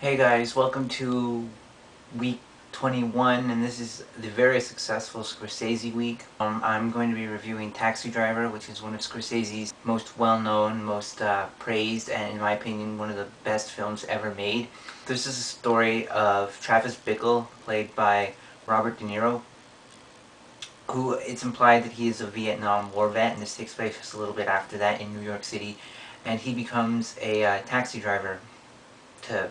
Hey guys, welcome to week 21, and this is the very successful Scorsese week. I'm going to be reviewing Taxi Driver, which is one of Scorsese's most well-known, most praised, and in my opinion, one of the best films ever made. This is a story of Travis Bickle, played by Robert De Niro, who it's implied that he is a Vietnam War vet, and this takes place just a little bit after that in New York City, and he becomes a taxi driver to,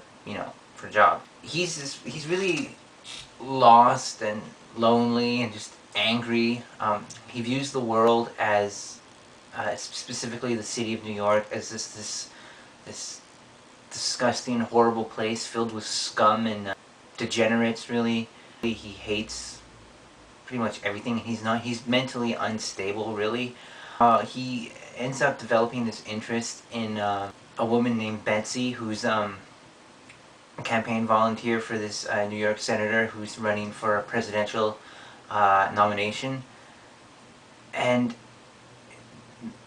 for a job. He's really lost and lonely and just angry. He views the world as, specifically the city of New York, as this disgusting, horrible place filled with scum and degenerates. Really, he hates pretty much everything. He's mentally unstable. Really, he ends up developing this interest in a woman named Betsy, who's a campaign volunteer for this New York senator who's running for a presidential nomination. And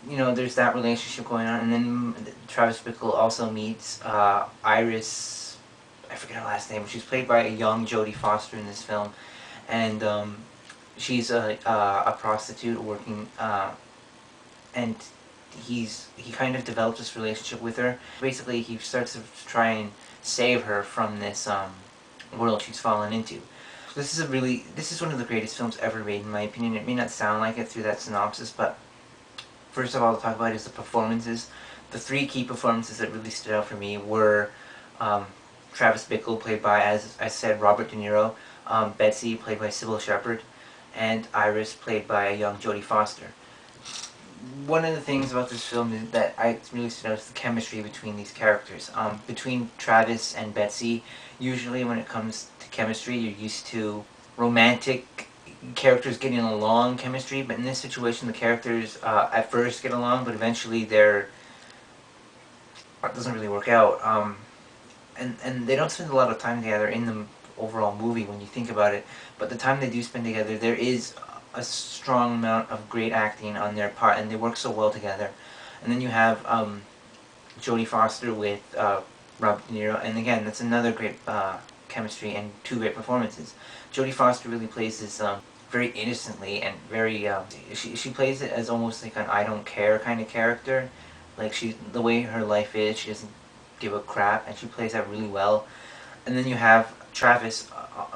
there's that relationship going on, and then Travis Bickle also meets Iris, I forget her last name, she's played by a young Jodie Foster in this film, and she's a prostitute working, and he kind of develops this relationship with her. Basically, he starts to try and save her from this world she's fallen into. This is one of the greatest films ever made, in my opinion. It may not sound like it through that synopsis, but first of all, to talk about is the performances. The three key performances that really stood out for me were Travis Bickle, played by, as I said, Robert De Niro, Betsy, played by Cybill Shepherd, and Iris, played by a young Jodie Foster. One of the things about this film is that I really stood out is the chemistry between these characters. Between Travis and Betsy, usually when it comes to chemistry, you're used to romantic characters getting along chemistry, but in this situation the characters at first get along, but eventually it doesn't really work out. And they don't spend a lot of time together in the overall movie when you think about it, but the time they do spend together, there is a strong amount of great acting on their part, and they work so well together. And then you have Jodie Foster with Robert De Niro, and again, that's another great chemistry and two great performances. Jodie Foster really plays this very innocently and very, she plays it as almost like an I don't care kind of character. Like, the way her life is, she doesn't give a crap, and she plays that really well. And then you have Travis,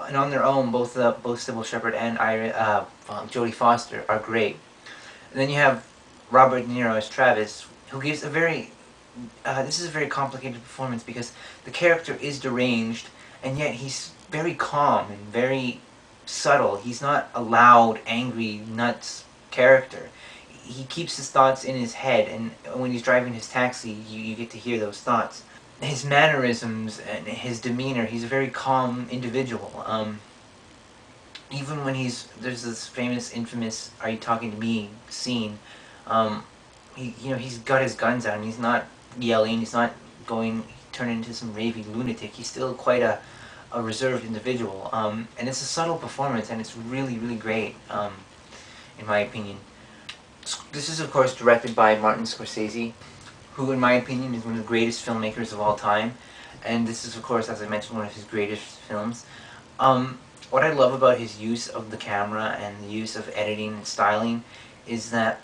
and on their own, both Cybill Shepherd and Jodie Foster are great. And then you have Robert De Niro as Travis, who gives a very, this is a very complicated performance because the character is deranged, and yet he's very calm and very subtle. He's not a loud, angry, nuts character. He keeps his thoughts in his head, and when he's driving his taxi, you get to hear those thoughts. His mannerisms and his demeanor, he's a very calm individual. Even when there's this famous, infamous "Are you talking to me?" scene, he's got his guns out and he's not yelling, he's not turning into some raving lunatic. He's still quite a reserved individual. And it's a subtle performance, and it's really, really great, in my opinion. This is, of course, directed by Martin Scorsese, who, in my opinion, is one of the greatest filmmakers of all time. And this is, of course, as I mentioned, one of his greatest films. What I love about his use of the camera and the use of editing and styling is that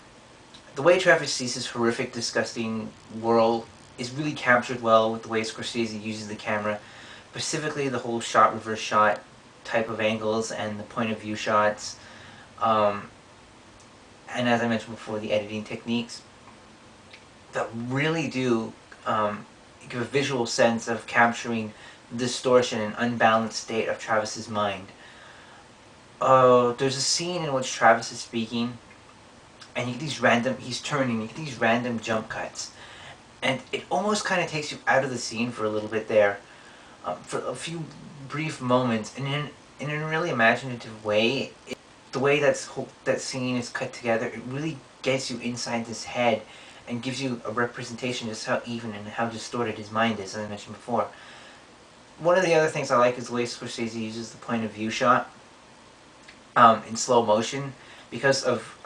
the way Travis sees his horrific, disgusting world is really captured well with the way Scorsese uses the camera, specifically the whole shot, reverse shot type of angles and the point of view shots. And as I mentioned before, the editing techniques that really do give a visual sense of capturing the distortion and unbalanced state of Travis's mind. There's a scene in which Travis is speaking, and you get he's turning, you get these random jump cuts, and it almost kind of takes you out of the scene for a little bit there, for a few brief moments, and in a really imaginative way. The way that scene is cut together, it really gets you inside his head and gives you a representation just how even and how distorted his mind is, as I mentioned before. One of the other things I like is the way Scorsese uses the point of view shot in slow motion, because of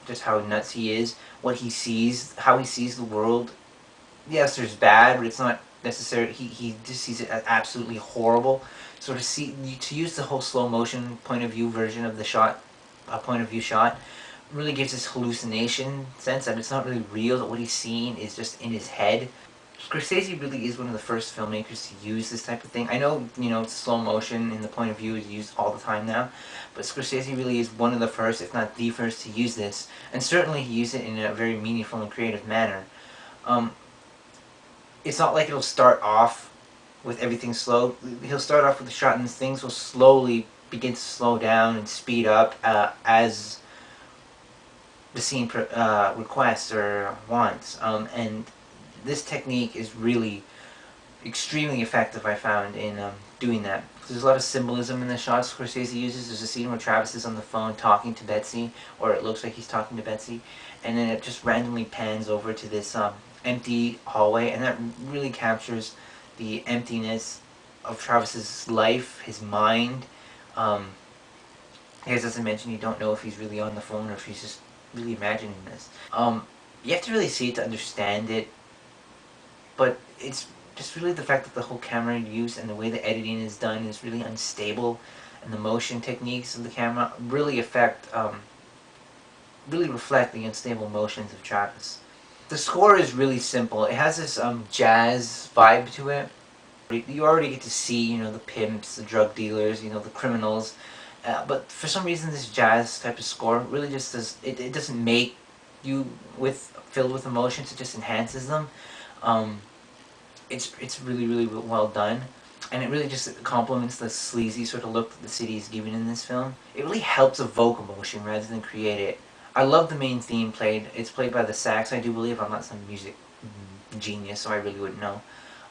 just how nuts he is, what he sees, how he sees the world. Yes, there's bad, but it's not necessarily, he just sees it as absolutely horrible. So to use the whole slow motion point of view version of the shot, point of view shot, really gives this hallucination sense that it's not really real, that what he's seeing is just in his head. Scorsese really is one of the first filmmakers to use this type of thing. I know, slow motion in the point of view is used all the time now, but Scorsese really is one of the first, if not the first, to use this, and certainly he used it in a very meaningful and creative manner. It's not like it'll start off with everything slow. He'll start off with a shot and things will slowly begin to slow down and speed up as the scene requests or wants. And this technique is really extremely effective, I found, in doing that. There's a lot of symbolism in the shots Scorsese uses. There's a scene where Travis is on the phone talking to Betsy, or it looks like he's talking to Betsy, and then it just randomly pans over to this empty hallway, and that really captures the emptiness of Travis's life, his mind. As I mentioned, you don't know if he's really on the phone or if he's just really imagining this. You have to really see it to understand it, but it's just really the fact that the whole camera use and the way the editing is done is really unstable, and the motion techniques of the camera really really reflect the unstable motions of Travis. The score is really simple. It has this jazz vibe to it. You already get to see, the pimps, the drug dealers, the criminals. But for some reason, this jazz type of score really just does. It doesn't make you filled with emotions. It just enhances them. It's really, really well done, and it really just complements the sleazy sort of look that the city is giving in this film. It really helps evoke emotion rather than create it. I love the main theme played. It's played by the sax, I do believe. I'm not some music genius, so I really wouldn't know.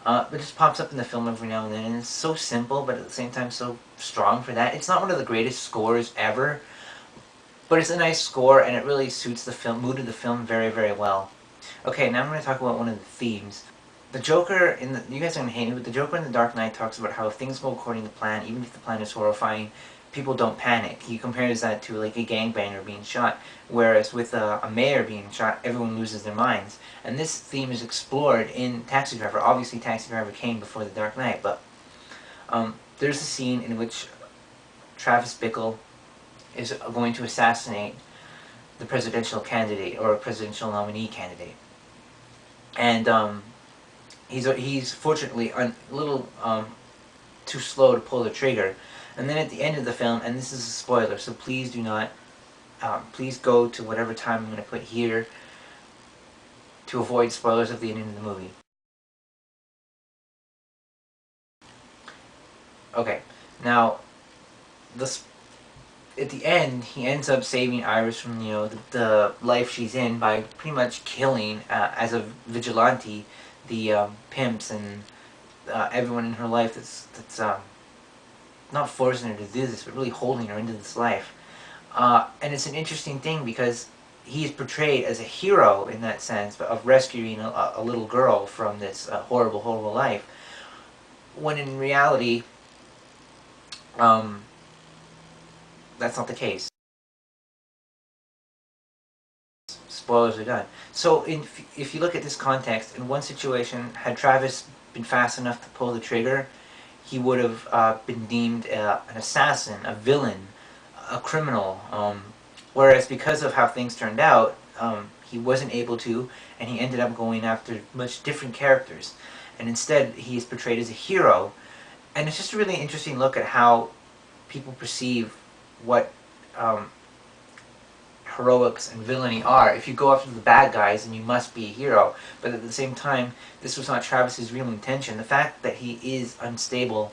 But it just pops up in the film every now and then, and it's so simple, but at the same time so strong for that. It's not one of the greatest scores ever, but it's a nice score, and it really suits the mood of the film very, very well. Okay, now I'm going to talk about one of the themes. The Joker, you guys are going to hate me, but the Joker in The Dark Knight talks about how if things go according to plan, even if the plan is horrifying, people don't panic. He compares that to like a gangbanger being shot, whereas with a mayor being shot, everyone loses their minds. And this theme is explored in Taxi Driver. Obviously, Taxi Driver came before The Dark Knight, but there's a scene in which Travis Bickle is going to assassinate the presidential candidate, or presidential nominee candidate. And he's fortunately a little too slow to pull the trigger. And then at the end of the film, and this is a spoiler, so please do not, please go to whatever time I'm going to put here to avoid spoilers of the end of the movie. Okay, now, at the end, he ends up saving Iris from, the life she's in by pretty much killing, as a vigilante, the pimps and everyone in her life that's not forcing her to do this, but really holding her into this life. And it's an interesting thing because he is portrayed as a hero in that sense, of rescuing a little girl from this horrible, horrible life, when in reality, that's not the case. Spoilers are done. So if you look at this context, in one situation, had Travis been fast enough to pull the trigger, he would have been deemed an assassin, a villain, a criminal. Whereas because of how things turned out, he wasn't able to, and he ended up going after much different characters. And instead, he is portrayed as a hero. And it's just a really interesting look at how people perceive what heroics and villainy are. If you go after the bad guys, then you must be a hero. But at the same time, this was not Travis's real intention. The fact that he is unstable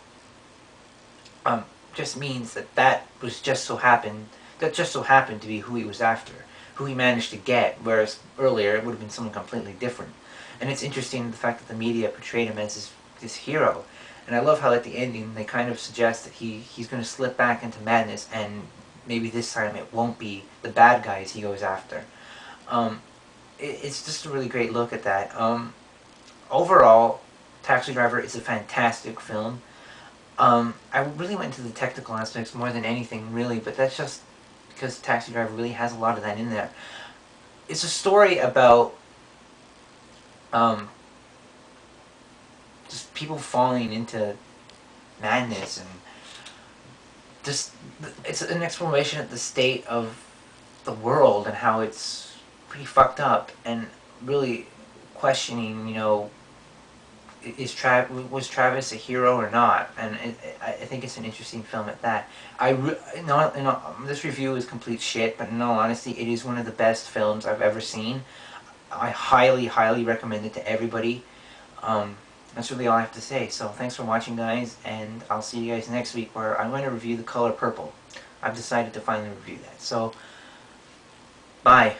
just means that just so happened to be who he was after, who he managed to get, whereas earlier it would have been someone completely different. And it's interesting the fact that the media portrayed him as this hero. And I love how at the ending they kind of suggest that he's going to slip back into madness, and maybe this time it won't be the bad guys he goes after. It's just a really great look at that. Overall, Taxi Driver is a fantastic film. I really went into the technical aspects more than anything, really, but that's just because Taxi Driver really has a lot of that in there. It's a story about people falling into madness, and just it's an exploration of the state of the world and how it's pretty fucked up, and really questioning, you know, was Travis a hero or not? And I think it's an interesting film at that. This review is complete shit, but in all honesty, it is one of the best films I've ever seen. I highly, highly recommend it to everybody. That's really all I have to say. So thanks for watching, guys, and I'll see you guys next week, where I'm going to review The Color Purple. I've decided to finally review that. So, bye.